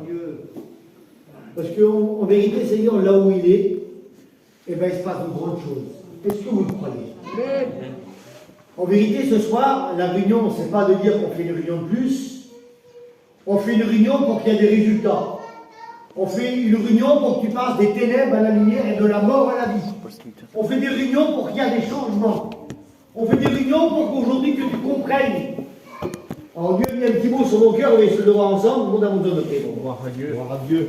Dieu. Parce qu'en vérité, Seigneur, là où il est, eh ben, il se passe de grandes choses. Est-ce que vous le croyez? En vérité, ce soir, la réunion, ce n'est pas de dire qu'on fait une réunion de plus. On fait une réunion pour qu'il y ait des résultats. On fait une réunion pour que tu passes des ténèbres à la lumière et de la mort à la vie. On fait des réunions pour qu'il y ait des changements. On fait des réunions pour qu'aujourd'hui que tu comprennes. Alors Dieu a mis un petit mot sur mon cœur, on va se le voir ensemble, nous avons besoin de prier. Gloire à Dieu. Gloire à Dieu.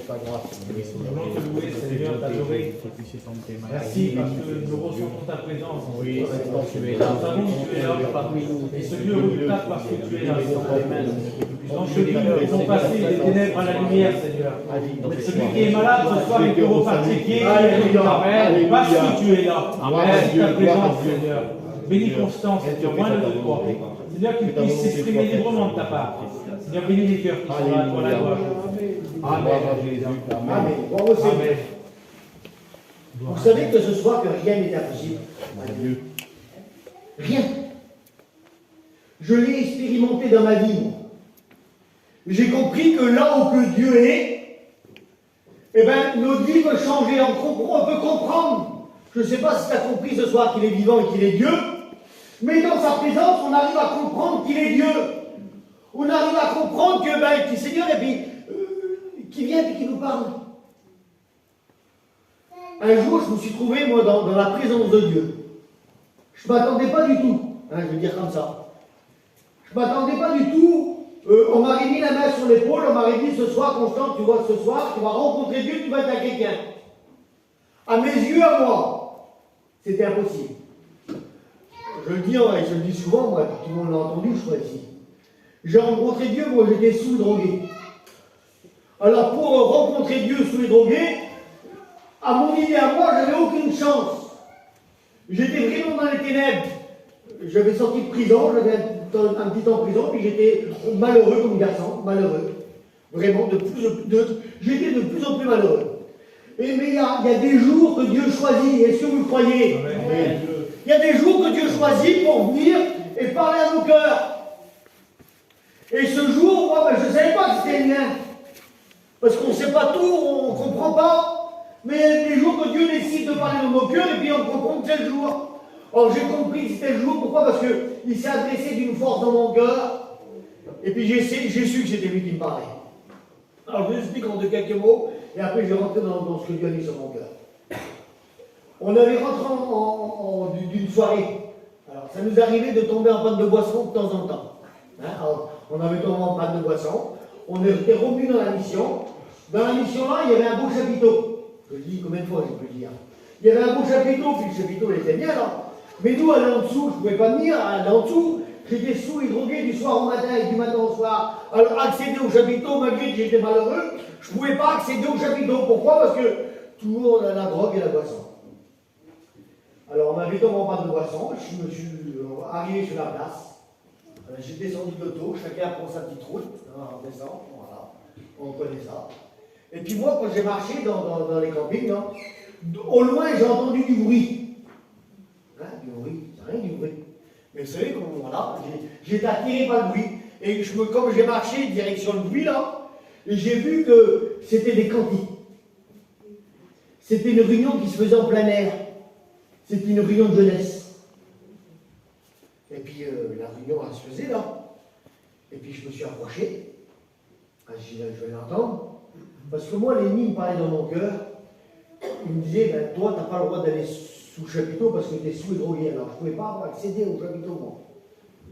Ta grâce. Nous te louer, Seigneur, t'adorer. Merci parce que nous ressentons ta présence. Oui, Seigneur, tu es là. nous savons que tu es là parmi nous. Et ce lieu redoutable parce que tu es là. Dans ce lieu, nous faisons passer des ténèbres à la lumière, Seigneur. Celui qui est malade ce soir, il peut repartir guéri. Amen. Parce que tu es là. Merci ta présence, Seigneur. Bénis Constance, Seigneur, moins de toi. Seigneur, qu'il puisse s'exprimer librement de ta part. Seigneur, bénis les cœurs qui sont là, toi la gloire. Amen. Amen. Bon, Amen. Vous savez que ce soir, que rien n'est impossible à Dieu. Rien. Je l'ai expérimenté dans ma vie. J'ai compris que là où que Dieu est, eh bien, notre vie peut changer. On peut comprendre. Je ne sais pas si tu as compris ce soir qu'il est vivant et qu'il est Dieu, mais dans sa présence, on arrive à comprendre qu'il est Dieu. On arrive à comprendre que, ben, qu'il est Seigneur, et puis, qui vient et qui nous parle. Un jour, je me suis trouvé, moi, dans la présence de Dieu. Je ne m'attendais pas du tout, hein, je veux dire comme ça. Je ne m'attendais pas du tout. On m'avait mis la main sur l'épaule, on m'avait dit ce soir, Constant, tu vois, ce soir, tu vas rencontrer Dieu, tu vas être à quelqu'un. À mes yeux, à moi, c'était impossible. Je le dis souvent, moi, tout le monde l'a entendu, je crois, ici. J'ai rencontré Dieu, moi, j'étais sous drogué. Alors, pour rencontrer Dieu sous les drogués, à mon idée, à moi, j'avais aucune chance. J'étais vraiment dans les ténèbres. J'avais sorti de prison, j'avais un petit temps en prison, puis j'étais malheureux comme garçon, malheureux. Vraiment, j'étais de plus en plus malheureux. Mais il y a des jours que Dieu choisit, est-ce que vous le croyez? Amen. Il y a des jours que Dieu choisit pour venir et parler à nos cœurs. Et ce jour, moi, je ne savais pas que c'était le mien. Parce qu'on ne sait pas tout, on ne comprend pas. Mais il y a des jours que Dieu décide de parler dans nos cœurs et puis on comprend que c'est le jour. Or, j'ai compris que c'était le jour. Pourquoi? Parce qu'il s'est adressé d'une force dans mon cœur. Et puis j'ai su que c'était lui qui me parlait. Alors, je vous explique en quelques mots. Et après, je vais rentrer dans ce que Dieu a mis sur mon cœur. On avait rentré d'une soirée. Alors, ça nous arrivait de tomber en panne de boisson de temps en temps. Hein? Alors, on avait tombé en panne de boisson. On était revenu dans la mission. Dans la mission-là, il y avait un beau chapiteau. Je dis combien de fois je peux le dire. Il y avait un beau chapiteau, puis le chapiteau il était bien là. Mais nous, aller en dessous, je ne pouvais pas venir. Aller en dessous, j'étais sous et drogué du soir au matin et du matin au soir. Alors, accéder au chapiteau, malgré que j'étais malheureux, je ne pouvais pas accéder au chapiteau. Pourquoi? Parce que toujours on a la drogue et la boisson. Alors, on avait tombé en panne de boisson. Je me suis arrivé sur la place. J'ai descendu de l'auto, chacun prend sa petite route. On descend, voilà. On connaît ça. Et puis moi, quand j'ai marché dans les campings, hein, au loin, j'ai entendu du bruit. Hein, du bruit, c'est rien du bruit. Mais vous savez, voilà, j'ai été attiré par le bruit. Et comme j'ai marché direction le bruit, là, j'ai vu que c'était des cantiques. C'était une réunion qui se faisait en plein air. C'était une réunion de jeunesse. Et puis la réunion, elle se faisait là. Et puis je me suis approché. Je vais l'entendre. Parce que moi, l'ennemi me parlait dans mon cœur. Il me disait, ben, toi, tu n'as pas le droit d'aller sous le chapiteau parce que tu es sous et drogué. Alors, je ne pouvais pas accéder au chapiteau, moi.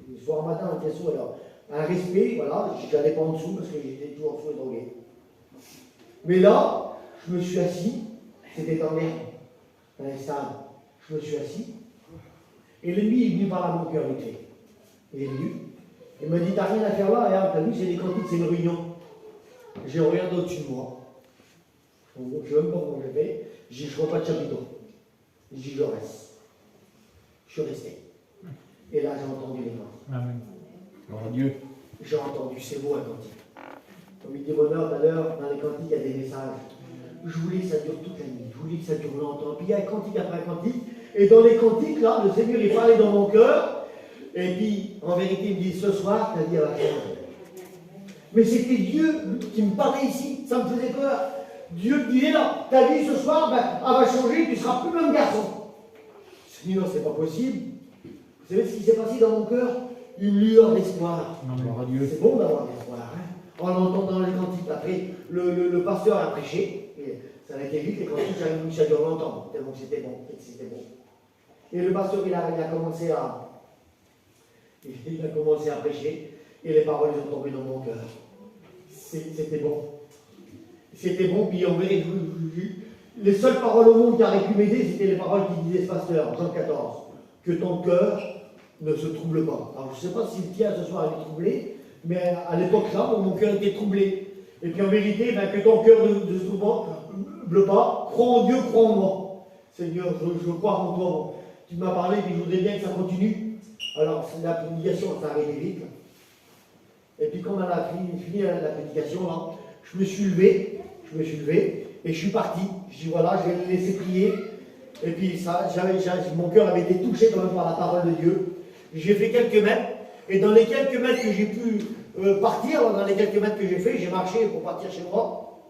Le soir matin, on était sous. Alors, un respect, voilà, je n'allais pas en dessous parce que j'étais toujours sous et drogué. Mais là, je me suis assis. C'était en l'air, dans les stades. Je me suis assis. Et l'ennemi est venu parler à mon cœur, vite fait. Il est venu. Il m'a dit, t'as rien à faire là, regarde, t'as vu, c'est des cantiques, c'est une réunion. J'ai regardé au-dessus de moi. Je ne sais même pas comment j'ai fait. J'ai dit, je ne vois pas de chapiteau. J'ai dit, je reste. Je suis resté. Et là, j'ai entendu les mains. Amen. Gloire à Dieu. J'ai entendu, c'est beau un cantique. Comme il dit Bonheur tout à l'heure, dans les cantiques, il y a des messages. Je voulais que ça dure toute la nuit. Je voulais que ça dure longtemps. Puis il y a un cantique après un cantique. Et dans les cantiques, là, le Seigneur, il parlait dans mon cœur. Et puis, en vérité, il me dit, ce soir, ta vie va changer. Mais c'était Dieu qui me parlait ici, ça me faisait peur. Dieu te disait là, ta vie ce soir, ben, elle va changer, tu ne seras plus le même garçon. Seigneur, c'est pas possible. Vous savez ce qui s'est passé dans mon cœur? Une lueur d'espoir. Gloire à Dieu. C'est bon d'avoir de l'espoir. Hein, en entendant les cantiques. Après, le pasteur a prêché. Et ça a été vite, les cantiques, ça a duré longtemps, tellement que c'était bon. Et le pasteur, il a commencé à prêcher. Et les paroles sont tombées dans mon cœur. C'était bon. C'était bon, puis on verrait. Les seules paroles au monde qui auraient pu m'aider, c'était les paroles qu'il disait ce pasteur, Jean 14. Que ton cœur ne se trouble pas. Alors je ne sais pas si le tien ce soir est troublé, mais à l'époque là, mon cœur était troublé. Et puis en vérité, ben, que ton cœur ne se trouble pas, crois en Dieu, crois en moi. Seigneur, je crois en toi. Tu m'as parlé, puis je voudrais bien que ça continue. Alors la prédication s'est arrêtée vite. Et puis quand on a fini la prédication, là, je me suis levé, et je suis parti. Je dis voilà, je vais le laisser prier. Et puis ça, mon cœur avait été touché quand même par la parole de Dieu. J'ai fait quelques mètres, et dans les quelques mètres que j'ai pu partir, dans les quelques mètres que j'ai fait, j'ai marché pour partir chez moi.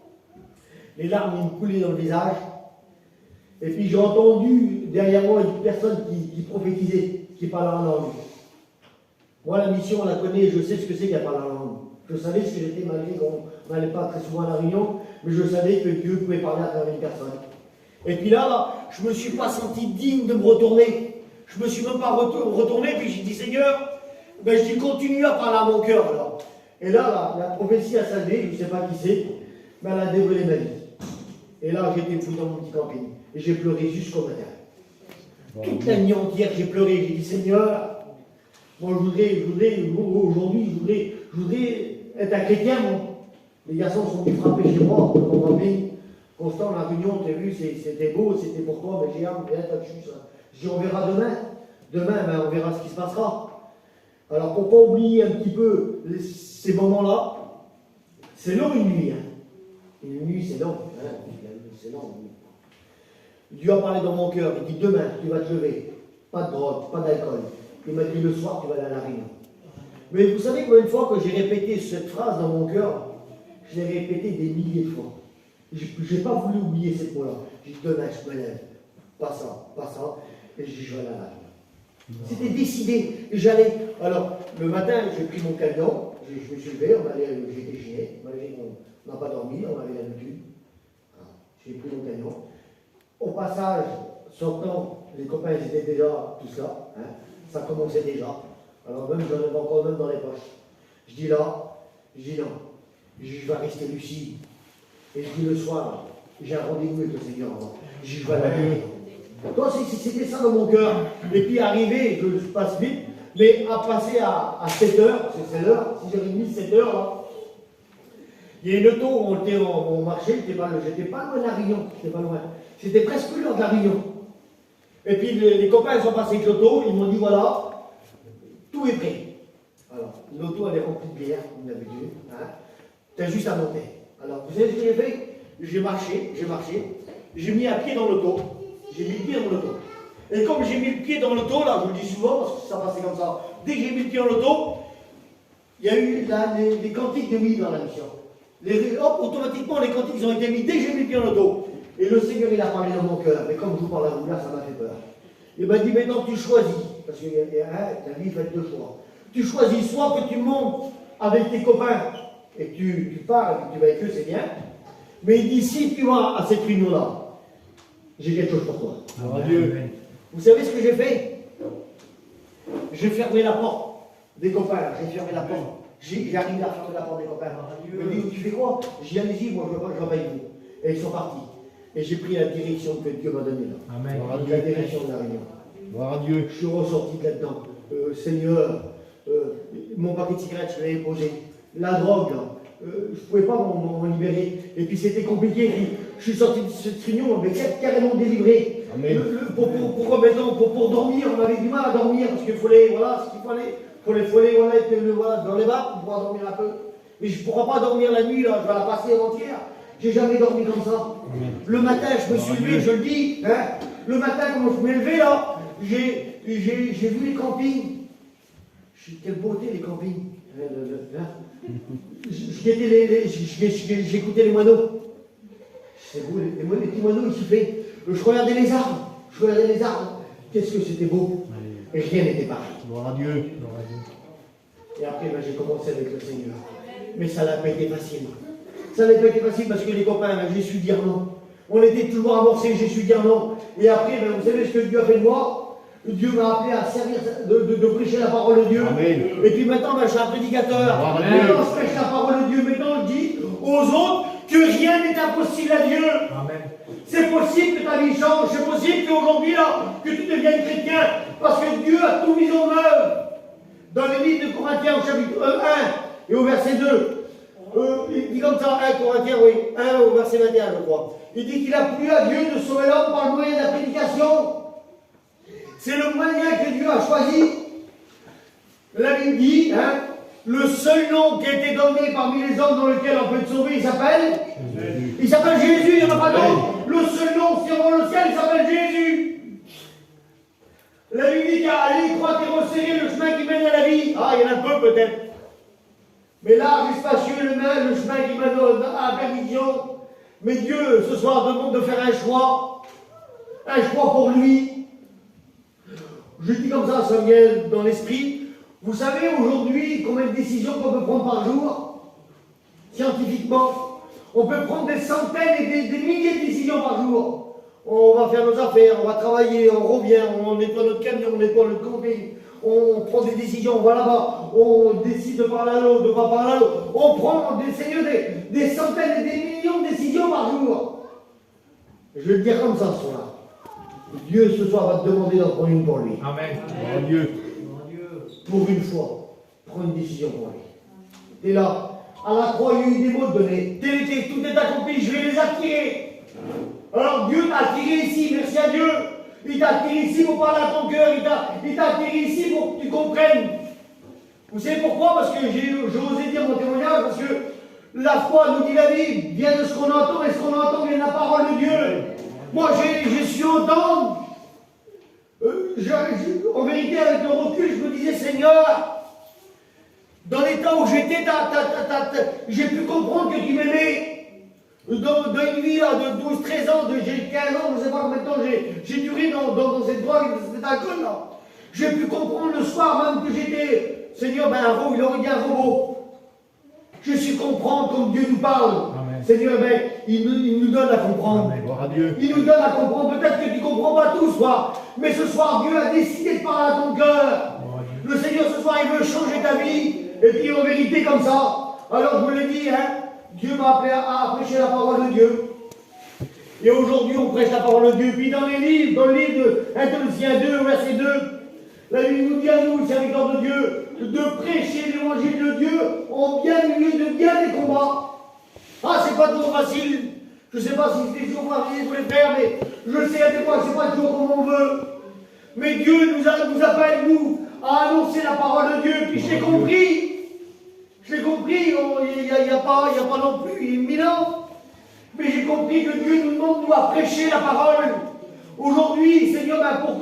Les larmes me coulaient dans le visage. Et puis j'ai entendu derrière moi une personne qui prophétisait, qui parlait en langue. Moi, la mission, on la connaît, je sais ce que c'est qu'elle parle en langue. Je savais ce que j'étais, malgré qu'on n'allait pas très souvent à la réunion, mais je savais que Dieu pouvait parler à travers une personne. Et puis là, je ne me suis pas senti digne de me retourner. Je ne me suis même pas retourné, puis j'ai dit, Seigneur, ben, je dis, continue à parler à mon cœur alors. Et là, la prophétie a salvé, je ne sais pas qui c'est, mais elle a dévoilé ma vie. Et là, j'étais fou dans mon petit camping. Et j'ai pleuré jusqu'au matin. Toute la nuit entière, j'ai pleuré. J'ai dit, Seigneur, moi je voudrais aujourd'hui, je voudrais être un chrétien. Moi. Les garçons sont venus frapper chez moi, dans mon camping. Constant, la réunion, tu as vu, c'était beau, c'était pour toi, mais j'ai hâte, je dis, on verra demain. Demain, ben, on verra ce qui se passera. Alors, pour ne pas oublier un petit peu ces moments-là, c'est long une nuit. Hein. Une nuit, c'est long. Hein. C'est long. Dieu a parlé dans mon cœur, il dit, demain, tu vas te lever. Pas de drogue, pas d'alcool. Il m'a dit, le soir, tu vas aller à la réunion. Mais vous savez combien de fois que j'ai répété cette phrase dans mon cœur? Je l'ai répété des milliers de fois. Je n'ai pas voulu oublier cette mot-là. J'ai dit, demain, je me lève. Pas ça. Et je vais aller à la réunion. C'était décidé. Et j'allais. Alors, le matin, j'ai pris mon camion. Je me suis levé, j'étais gêné. On n'a pas dormi, on avait l'habitude. J'ai pris mon camion. Au passage, sortant, les copains ils étaient déjà tous là. Hein. Ça commençait déjà. Alors même, j'en avais encore même dans les poches. Je dis non. Je vais rester lucide. Et je dis le soir, j'ai un rendez-vous avec le Seigneur. Je vais aller. Toi, c'était ça dans mon cœur. Et puis arrivé, je passe vite, mais à passer à 7h, c'est 7h, 6h30, 7h, là. Il y a une auto, on marchait, j'étais pas loin de la Réunion, c'était pas loin. C'était presque l'heure de la Réunion. Et puis les copains ils sont passés avec l'auto, ils m'ont dit voilà, tout est prêt. Alors, l'auto elle est remplie de bière, comme d'habitude. Hein. T'as juste à monter. Alors, vous savez ce que j'ai fait? J'ai marché, j'ai mis un pied dans l'auto, j'ai mis le pied dans l'auto. Et comme j'ai mis le pied dans l'auto, là, je vous le dis souvent, parce que ça passait comme ça, dès que j'ai mis le pied dans l'auto, il y a eu des cantiques de oui dans la mission. Automatiquement, les cantiques ils ont été mis dès que j'ai mis le pied dans l'auto. Et le Seigneur, il a parlé dans mon cœur. Mais comme je vous parle à vous là, ça m'a fait peur. Il m'a dit, maintenant tu choisis. Parce que la vie fait deux choix. Tu choisis soit que tu montes avec tes copains et que tu pars et que tu vas avec eux, c'est bien. Mais il dit, si tu vas à cette réunion-là, j'ai quelque chose pour toi. Dieu. Vous savez ce que j'ai fait? J'ai fermé la porte des copains. J'ai fermé la porte. J'ai arrivé à fermer la porte des copains. Il me dit, tu fais quoi? J'ai dit, allez-y, moi je vais avec vous. Et ils sont partis. Et j'ai pris la direction que Dieu m'a donnée là. Amen. La direction de la réunion. Gloire à Dieu. Je suis ressorti de là-dedans. Seigneur, mon paquet de cigarettes, je l'avais posé. La drogue, là, je ne pouvais pas m'en libérer. Et puis c'était compliqué. Puis, je suis sorti de cette réunion, mais carrément délivré. Amen. Pour dormir, on avait du mal à dormir parce qu'il fallait, voilà, ce qu'il fallait. Il fallait être dans les bas pour pouvoir dormir un peu. Mais je ne pourrai pas dormir la nuit, là, je vais la passer entière. J'ai jamais dormi comme ça. Le matin, je me suis levé, je le dis. Hein, le matin, quand je me suis levé, là, j'ai vu les campings. Quelle beauté, les campings. J'écoutais les moineaux. C'est beau, les petits moineaux, ils sifflaient. Je regardais les arbres. Qu'est-ce que c'était beau. Et rien n'était pareil. Gloire à Dieu. Et après, ben, j'ai commencé avec le Seigneur. Mais ça n'a pas été facile. Ça n'a pas été facile parce que les copains, ben, j'ai su dire non. On était toujours amorcés, j'ai su dire non. Et après, ben, vous savez ce que Dieu a fait de moi? Dieu m'a appelé à servir, de prêcher la parole de Dieu. Amen. Et puis maintenant, ben, je suis un prédicateur. Maintenant, je prêche la parole de Dieu. Maintenant, je dis aux autres que rien n'est impossible à Dieu. Amen. C'est possible que ta vie change. C'est possible qu'aujourd'hui, là, que tu deviennes chrétien. Parce que Dieu a tout mis en œuvre. Dans le livre de Corinthiens, au chapitre 1 et au verset 2. Il dit comme ça, 1 Corinthiens, oui, 1 au verset 21, je crois. Il dit qu'il a plu à Dieu de sauver l'homme par le moyen de la prédication. C'est le moyen que Dieu a choisi. La Bible dit, le seul nom qui a été donné parmi les hommes dans lequel on peut être sauvé, il s'appelle Jésus. Il s'appelle Jésus, il n'y en a pas d'autre. Le seul nom sur le ciel, il s'appelle Jésus. La Bible dit qu'à l'étroit et resserré le chemin qui mène à la vie. Ah, il y en a un peu peut-être. Mais large et spacieux le chemin qui mène à la perdition. Mais Dieu, ce soir, demande de faire un choix pour lui. Je dis comme ça me vient dans l'esprit. Vous savez aujourd'hui combien de décisions qu'on peut prendre par jour? Scientifiquement, on peut prendre des centaines et des milliers de décisions par jour. On va faire nos affaires, on va travailler, on revient, on nettoie notre camion, on nettoie notre camping, on prend des décisions, on va là-bas, on décide de parler à l'autre, de ne pas parler à l'autre. On prend des centaines et des millions de décisions par jour. Je vais le dire comme ça ce soir. Dieu ce soir va te demander d'en prendre une pour lui. Amen. Gloire à Dieu. Pour une fois, prends une décision pour lui. Et là, à la croix, il y a eu des mots donnés. Tout est accompli, je vais les attirer. Alors Dieu t'a attiré ici, merci à Dieu. Il t'a attiré ici pour parler à ton cœur. Il t'a attiré ici pour que tu comprennes. Vous savez pourquoi? Parce que j'ai osé dire mon témoignage, parce que la foi, nous dit la Bible, vient de ce qu'on entend, et ce qu'on entend vient de la parole de Dieu. Moi, j'ai su entendre. En vérité, avec le recul, je me disais, Seigneur, dans l'état où j'étais, j'ai pu comprendre que tu m'aimais. Dans une vie là, de 12-13 ans, j'ai 15 ans, je ne sais pas combien de temps j'ai duré dans cette drogue, cet alcool là. J'ai pu comprendre le soir même que j'étais, Seigneur, il aurait dit un robot. Je suis comprendre comme Dieu nous parle. Amen. Seigneur, il nous donne à comprendre. Amen. Gloire à Dieu. Il nous donne à comprendre. Peut-être que tu ne comprends pas tout ce soir, mais ce soir, Dieu a décidé de parler à ton cœur. Le Seigneur, ce soir, il veut changer ta vie. Et puis, en vérité, comme ça. Alors, je vous l'ai dit, Dieu m'a appelé à prêcher la parole de Dieu. Et aujourd'hui, on prêche la parole de Dieu. Puis, dans le livre de 1 Thessaloniciens 2, verset 2, la Bible nous dit à nous, serviteurs de Dieu, de prêcher l'évangile de Dieu en bien milieu de bien des combats. Ah, c'est pas toujours facile. Je ne sais pas si c'est toujours facile de le faire, mais je sais à des fois que c'est pas toujours comme on veut. Mais Dieu nous appelle, nous, à annoncer la parole de Dieu. Puis je l'ai compris. Je l'ai compris. Il n'y a pas non plus, il est 1000 ans. Mais j'ai compris que Dieu nous demande, nous, à prêcher la parole. Aujourd'hui, Seigneur, pour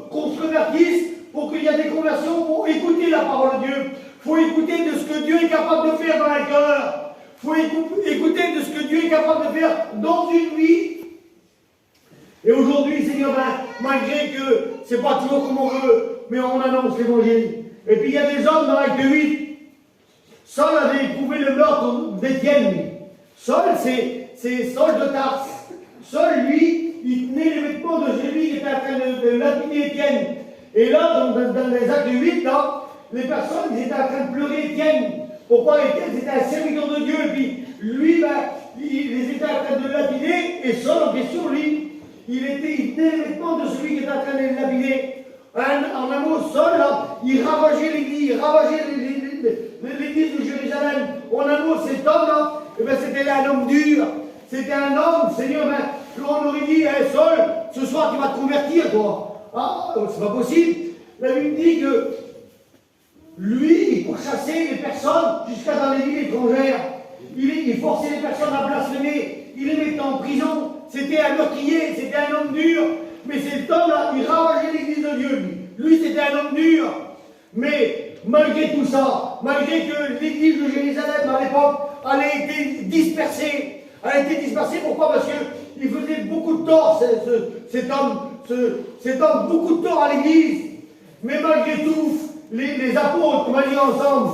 qu'on se convertisse, pour qu'il y ait des conversions, il faut écouter la parole de Dieu. Il faut écouter de ce que Dieu est capable de faire dans un cœur. Il faut écouter de ce que Dieu est capable de faire dans une vie. Et aujourd'hui, Seigneur, malgré que ce n'est pas toujours comme on veut, mais on annonce l'évangile. Et puis il y a des hommes dans l'acte 8. Saul avait éprouvé le meurtre d'Étienne. Saul, c'est Saul de Tarse. Saul, lui, il tenait les vêtements de celui qui était en train de lapider Étienne. Et là, dans les actes 8, là, les personnes, ils étaient en train de pleurer Étienne. Pourquoi Étienne, c'était un serviteur de Dieu. Et puis, lui, il les était en train de lapider. Et Saul, en question, lui, il tenait les vêtements de celui qui était en train de les lapider. En un mot, Saul, là, il ravageait l'église, il ravageait l'église de Jérusalem. En un mot, cet homme-là, c'était un homme dur. C'était un homme, Seigneur, on aurait dit, Saul, ce soir, tu vas te convertir, toi. Ah, c'est pas possible. La Bible dit que lui, il pourchassait les personnes jusqu'à dans les villes étrangères. Il forçait les personnes à blasphémer. Il les mettait en prison. C'était un meurtrier, c'était un homme dur. Mais cet homme-là, il ravageait l'église de Dieu, lui. Lui, c'était un homme dur. Mais malgré tout ça, malgré que l'église de Jérusalem à l'époque, elle a été dispersée. Elle a été dispersée, pourquoi? Parce qu'il faisait beaucoup de tort, cet homme, beaucoup de tort à l'église. Mais malgré tout, les apôtres, on va dire ensemble,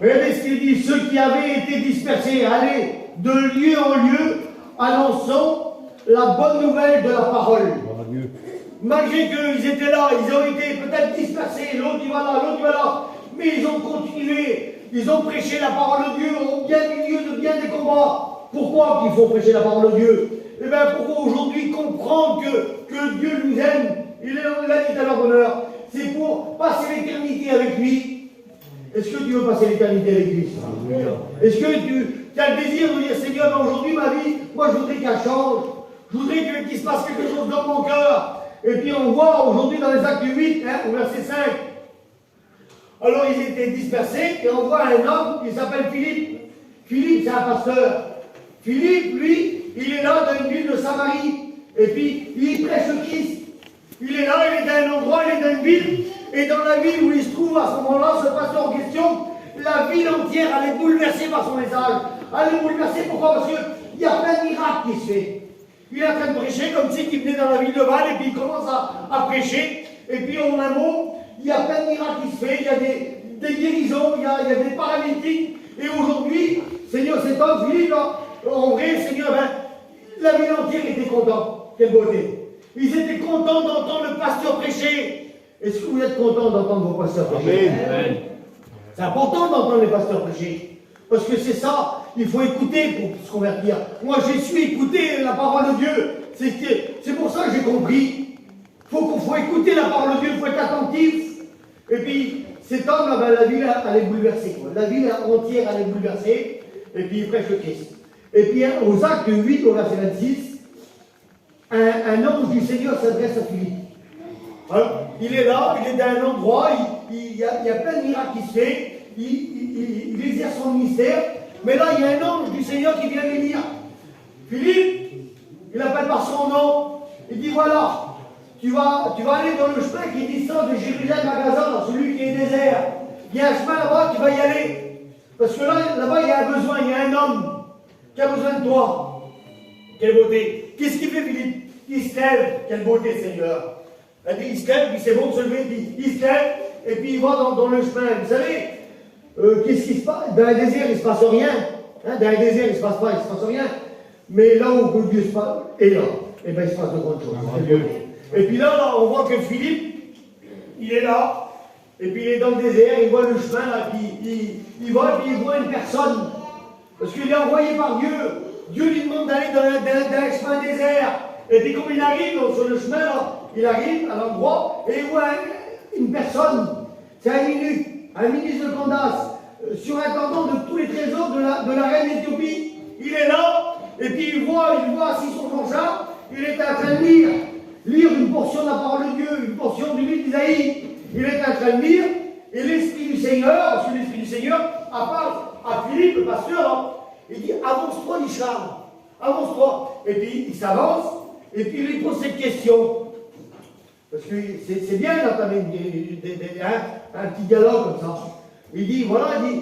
regardez ce qu'il dit, ceux qui avaient été dispersés, allaient de lieu en lieu, annonçant la bonne nouvelle de la parole. Gloire à Dieu. Malgré qu'ils étaient là, ils ont été peut-être dispersés, l'autre il va là, l'autre il va là, mais ils ont continué, ils ont prêché la parole de Dieu au bien milieu de bien des combats. Pourquoi qu'il faut prêcher la parole de Dieu? Eh bien, pourquoi aujourd'hui comprendre que Dieu nous aime? Il l'a dit à leur bonheur, c'est pour passer l'éternité avec lui. Est-ce que tu veux passer l'éternité avec lui? Est-ce que tu as le désir de dire, Seigneur, aujourd'hui ma vie, moi je voudrais qu'elle change, je voudrais qu'il se passe quelque chose dans mon cœur. Et puis on voit aujourd'hui dans les actes 8, au verset 5, alors ils étaient dispersés et on voit un homme qui s'appelle Philippe. Philippe, c'est un pasteur. Philippe, lui, il est là dans une ville de Samarie. Et puis il prêche le Christ. Il est là, il est dans un endroit, il est dans une ville. Et dans la ville où il se trouve à ce moment-là, ce pasteur en question, la ville entière, elle est bouleversée par son message. Elle est bouleversée, pourquoi? Parce qu'il y a plein de miracles qui se fait. Il est en train de prêcher comme si il venait dans la ville de Val et puis il commence à prêcher. Et puis en un mot, il y a plein de miracles qui se fait, il y a des guérisons, il y a des paralytiques. Et aujourd'hui, Seigneur, cet homme, Philippe, en vrai, Seigneur, la ville entière était contente. Quelle beauté. Ils étaient contents d'entendre le pasteur prêcher. Est-ce que vous êtes contents d'entendre vos pasteurs prêcher? Amen. C'est important d'entendre les pasteurs prêcher. Parce que c'est ça, il faut écouter pour se convertir. Moi, j'ai su écouter la parole de Dieu. C'est pour ça que j'ai compris. Il faut écouter la parole de Dieu, il faut être attentif. Et puis, cet homme, la ville, elle est bouleversée. Quoi. La ville entière, elle est bouleversée. Et puis, il prêche le Christ. Et puis, aux actes 8, au verset 26, un ange du Seigneur s'adresse à Philippe. Alors, il est là, il est dans un endroit, il y a plein de miracles qui se font. Il exerce son ministère, mais là il y a un ange du Seigneur qui vient lui dire, Philippe, il appelle par son nom, il dit voilà, tu vas aller dans le chemin qui est distant de Jérusalem à Gaza, celui qui est désert. Il y a un chemin là-bas, tu vas y aller. Parce que là-bas il y a un besoin, il y a un homme qui a besoin de toi. Quelle beauté. Qu'est-ce qu'il fait Philippe? Il se lève, quelle beauté Seigneur. Il se lève, puis c'est bon de se lever, il se lève, et puis il va dans le chemin. Vous savez, qu'est-ce qui se passe? Dans un désert, il ne se passe rien. Dans un désert, il ne se passe pas, il ne se passe rien. Mais là où Dieu se passe, est là, et bien il se passe de grandes choses. Et puis là, on voit que Philippe, il est là, et puis il est dans le désert, il voit le chemin, là, puis il va, et puis il voit une personne. Parce qu'il est envoyé par Dieu. Dieu lui demande d'aller dans un chemin désert. Et puis comme il arrive sur le chemin, là, il arrive à l'endroit, et il voit une personne. C'est un ministre de Candace, surintendant de tous les trésors de la reine d'Éthiopie. Il est là, et puis il voit assis sur son chat, il est en train de lire une portion de la parole de Dieu, une portion du livre d'Isaïe. Il est en train de lire, et l'Esprit du Seigneur, parce que l'Esprit du Seigneur, parle à Philippe, le pasteur, il dit avance-toi, dit Charles, avance-toi. Et puis il s'avance, et puis il lui pose cette question. Parce que c'est bien d'entamer un petit dialogue comme ça. Il dit, voilà, il dit,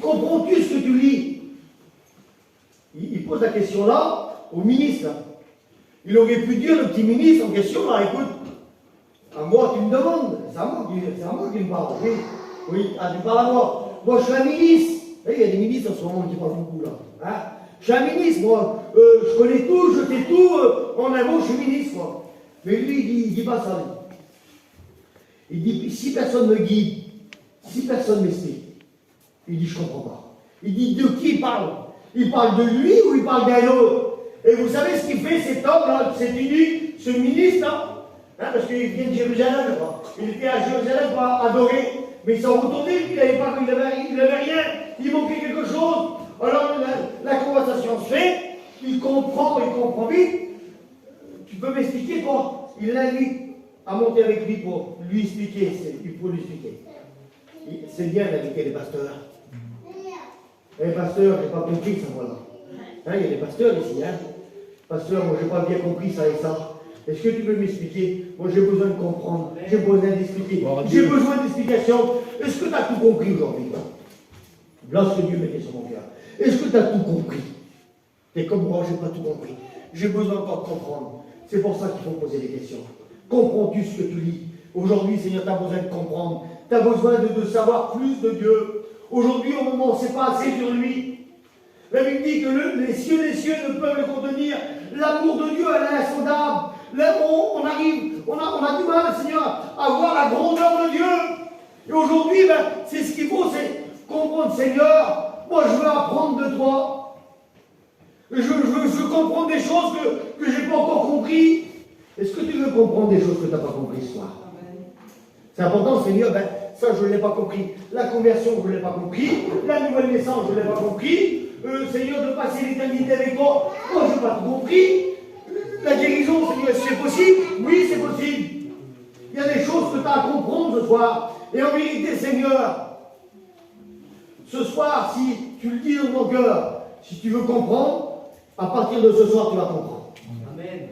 comprends-tu ce que tu lis? Il pose la question là au ministre. Il aurait pu dire, le petit ministre en question, là, écoute, à moi tu me demandes, c'est à moi qui me parle. Oui, tu parles à moi. Moi je suis un ministre. Il y a des ministres en ce moment qui parlent beaucoup là. Hein? Je suis un ministre, moi, je connais tout, je fais tout, en un mot, je suis ministre, moi. Mais lui, il dit pas ça. Il dit, si personne me guide, si personne m'explique, il dit, je ne comprends pas. Il dit, de qui il parle? Il parle de lui ou il parle d'un autre? Et vous savez ce qu'il fait cet homme-là, ce ministre-là, parce qu'il vient de Jérusalem, je crois. Il était à Jérusalem pour adorer, mais ils sont retournés, il n'avait rien, il manquait quelque chose. Alors la conversation se fait, il comprend vite. Tu peux m'expliquer quoi? Il l'invite à monter avec lui pour lui expliquer, il faut lui expliquer. C'est bien d'inviter les pasteurs. Les pasteurs, je n'ai pas compris ça, voilà. Il y a des pasteurs ici, Pasteur, moi je n'ai pas bien compris ça et ça. Est-ce que tu peux m'expliquer? Moi, j'ai besoin de comprendre. J'ai besoin d'expliquer. J'ai besoin d'explications. Est-ce que tu as tout compris aujourd'hui? Là, ce que Dieu mettait sur mon cœur. Est-ce que tu as tout compris? Et comme moi, je n'ai pas tout compris. J'ai besoin encore de comprendre. C'est pour ça qu'il faut poser des questions. Comprends-tu ce que tu lis? Aujourd'hui, Seigneur, tu as besoin de comprendre. Tu as besoin de savoir plus de Dieu. Aujourd'hui, au moment où on ne sait pas assez sur lui, la Bible dit que les cieux ne peuvent le contenir. L'amour de Dieu, elle est insondable. Là, on a du mal, Seigneur, à voir la grandeur de Dieu. Et aujourd'hui, c'est ce qu'il faut, c'est comprendre, Seigneur, moi je veux apprendre de toi. Je veux comprendre des choses que je n'ai pas encore compris. Est-ce que tu veux comprendre des choses que tu n'as pas compris ce soir? C'est important, Seigneur, ça je ne l'ai pas compris. La conversion, je ne l'ai pas compris. La nouvelle naissance, je ne l'ai pas compris. Seigneur, de passer l'éternité avec toi, moi je n'ai pas tout compris. La guérison, Seigneur, c'est possible? Oui, c'est possible. Il y a des choses que tu as à comprendre ce soir. Et en vérité, Seigneur, ce soir, si tu le dis dans ton cœur, si tu veux comprendre, à partir de ce soir, tu vas comprendre. Amen.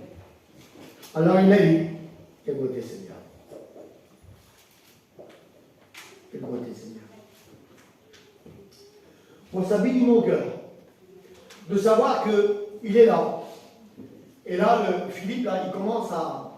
Alors il m'a dit, quelle beauté, Seigneur. Quelle beauté, Seigneur. Moi, ça vit mon cœur de savoir qu'il est là. Et là, Philippe, là, il commence à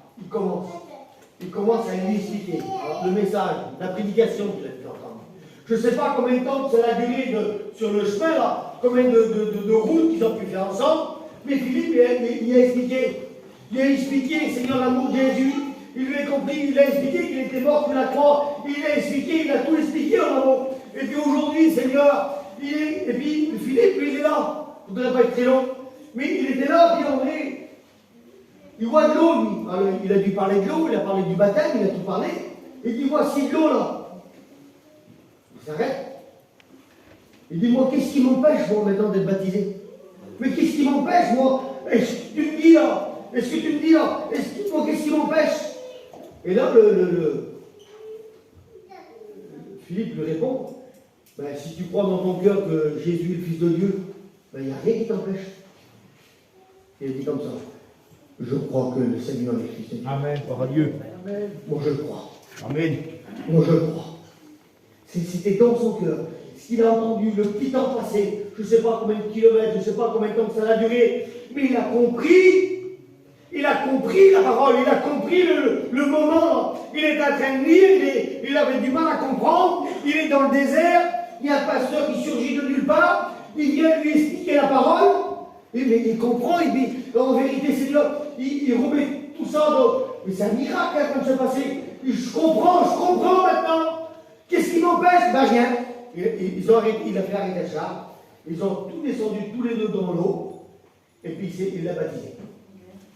lui expliquer le message, la prédication qu'il a pu entendre. Je ne sais pas combien de temps ça a duré sur le chemin, là, combien de routes qu'ils ont pu faire ensemble, mais Philippe, il a expliqué. Il a expliqué, Seigneur, l'amour de Jésus. Il lui a compris, il a expliqué qu'il était mort sur la croix. Il a expliqué, il a tout expliqué en amour. Et puis aujourd'hui, Seigneur, et puis Philippe, lui, il est là. Je ne voudrais pas être très long, mais il était là, puis on est. Il voit de l'eau, lui. Alors, il a dû parler de l'eau, il a parlé du baptême, il a tout parlé. Et il dit, voici de l'eau là. Il s'arrête. Il dit, moi, qu'est-ce qui m'empêche, moi, maintenant, d'être baptisé? Mais qu'est-ce qui m'empêche, moi? Est-ce que tu me dis là? Est-ce que tu me dis là? Moi, qu'est-ce qui m'empêche? Et là, Philippe lui répond, si tu crois dans ton cœur que Jésus est le Fils de Dieu, il n'y a rien qui t'empêche. Il dit comme ça. Je crois que le Seigneur est Christ. Amen. Par Dieu. Amen. Moi je crois. Amen. Moi je crois. C'était dans son cœur. Ce qu'il a entendu, le petit temps passé, je ne sais pas combien de kilomètres, je ne sais pas combien de temps que ça a duré, mais il a compris. Il a compris la parole, il a compris le moment. Il est en train de lire, il avait du mal à comprendre. Il est dans le désert, il y a un pasteur qui surgit de nulle part, il vient lui expliquer la parole. Il comprend, il dit, en vérité, Seigneur, il remet tout ça dans. Mais c'est un miracle comme ça passé. Je comprends maintenant. Qu'est-ce qui m'empêche? Rien. Il a fait arrêter le char. Ils ont tout descendu tous les deux dans l'eau. Et puis il l'a baptisé.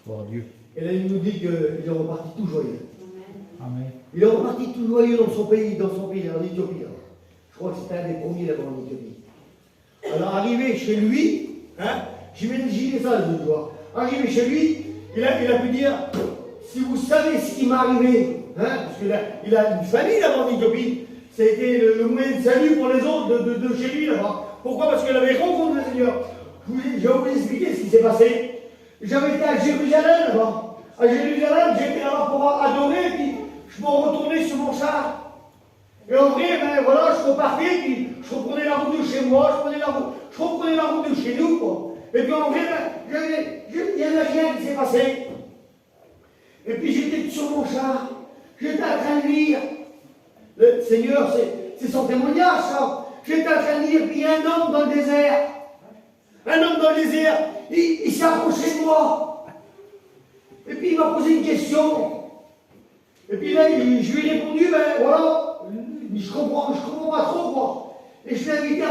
Par Dieu. Et là, il nous dit qu'il est reparti tout joyeux. Amen. Il est reparti tout joyeux dans son pays, en Éthiopie. Je crois que c'était un des premiers là-bas en Éthiopie. Alors, arrivé chez lui, j'imaginais ça, je dois. Arrivé chez lui, il a pu dire, si vous savez ce qui m'est arrivé, parce qu'il a une famille là-bas en Éthiopie, ça a été le moyen de salut pour les autres de chez lui là-bas. Pourquoi? Parce qu'il avait rencontré le Seigneur. Je vais vous expliquer ce qui s'est passé. J'avais été à Jérusalem là-bas. À Jérusalem, j'étais là-bas pour adorer, puis je me retournais sur mon char. Et en vrai, voilà, je repartais, puis je reprenais la route de chez moi, je reprenais la route de chez nous, quoi. Et puis en vrai, il n'y avait rien qui s'est passé. Et puis j'étais sur mon char, j'étais en train de lire. Le Seigneur, c'est son témoignage, ça. J'étais en train de lire, puis il y a un homme dans le désert. Un homme dans le désert, il s'est approché de moi. Et puis il m'a posé une question. Et puis là, je lui ai répondu, voilà, je comprends pas trop, quoi. Et je l'ai invité à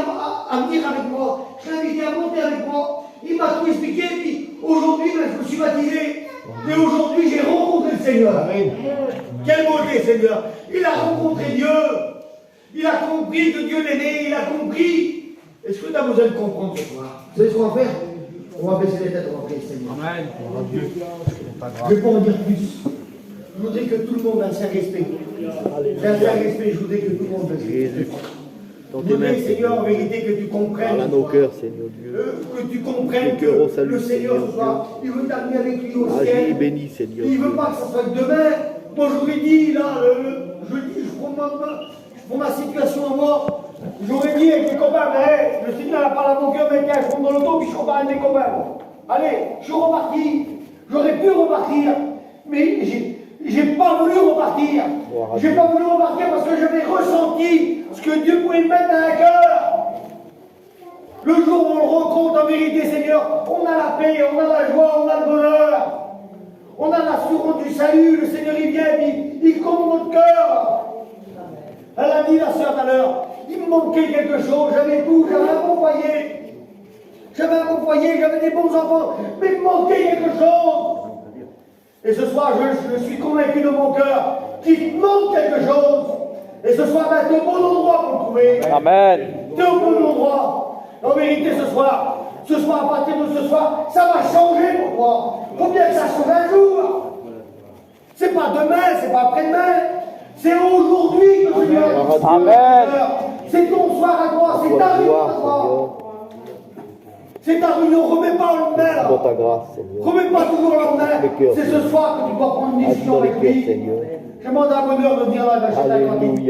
venir avec moi. Je l'ai invité à monter avec moi. Il m'a tout expliqué, puis aujourd'hui, je me suis baptisé. Et aujourd'hui, j'ai rencontré le Seigneur. Amen. Quelle beauté, Seigneur. Il a rencontré Dieu. Il a compris que Dieu l'aimait. Il a compris. Est-ce que tu as besoin de comprendre ce soir? Vous savez ce qu'on va faire? On va baisser les têtes, on va prier le Seigneur. Amen. Dieu. Je ne vais pas en dire plus. Je voudrais que tout le monde ait un saint respect. Un saint respect, je voudrais que tout le monde ait. dans Je tes mains, voudrais, Seigneur, en vérité, que tu comprennes. Parle à nos cœurs, Seigneur Dieu. Que tu comprennes Que cœur au que salut, le Seigneur Seigneur ce soir, il veut t'amener avec lui au Agis et ciel. bénis, Seigneur Il ne veut Dieu. pas que ça soit que demain. Moi, j'aurais dit, là, pour ma situation à moi, j'aurais dit avec mes copains, mais le Seigneur a parlé à mon cœur, mais tiens, je monte dans l'auto, puis je repars avec mes copains. Allez, je suis reparti. J'aurais pu repartir, mais j'ai pas voulu repartir. J'ai pas voulu repartir parce que j'avais ressenti ce que Dieu pouvait me mettre dans un cœur. Le jour où on le rencontre en vérité, Seigneur, on a la paix, on a la joie, on a le bonheur. On a l'assurance du salut. Le Seigneur, il vient, il comble notre cœur. Elle a dit, la sœur, tout à l'heure, il me manquait quelque chose. J'avais tout, j'avais un bon foyer. J'avais un bon foyer, j'avais des bons enfants, mais il me manquait quelque chose. Et ce soir, je suis convaincu de mon cœur qu'il te manque quelque chose. Et ce soir, ben, tu es au bon endroit pour le trouver. Amen. Tu es au bon endroit. En vérité, ce soir, à partir de ce soir, ça va changer pour toi. Il faut bien que ça change un jour. C'est pas demain, c'est pas après-demain. C'est aujourd'hui que tu dois. Amen. C'est ton soir à toi, c'est ta réunion à toi. C'est ta réunion, remets pas au lendemain là. Dans ta grâce, Seigneur. Remets pas toujours au lendemain. Le cœur, C'est ce soir que tu dois prendre une Agis décision dans les avec cœurs, lui. Seigneur. Je demande à bonheur de venir là, d'acheter ta cantine. Alléluia.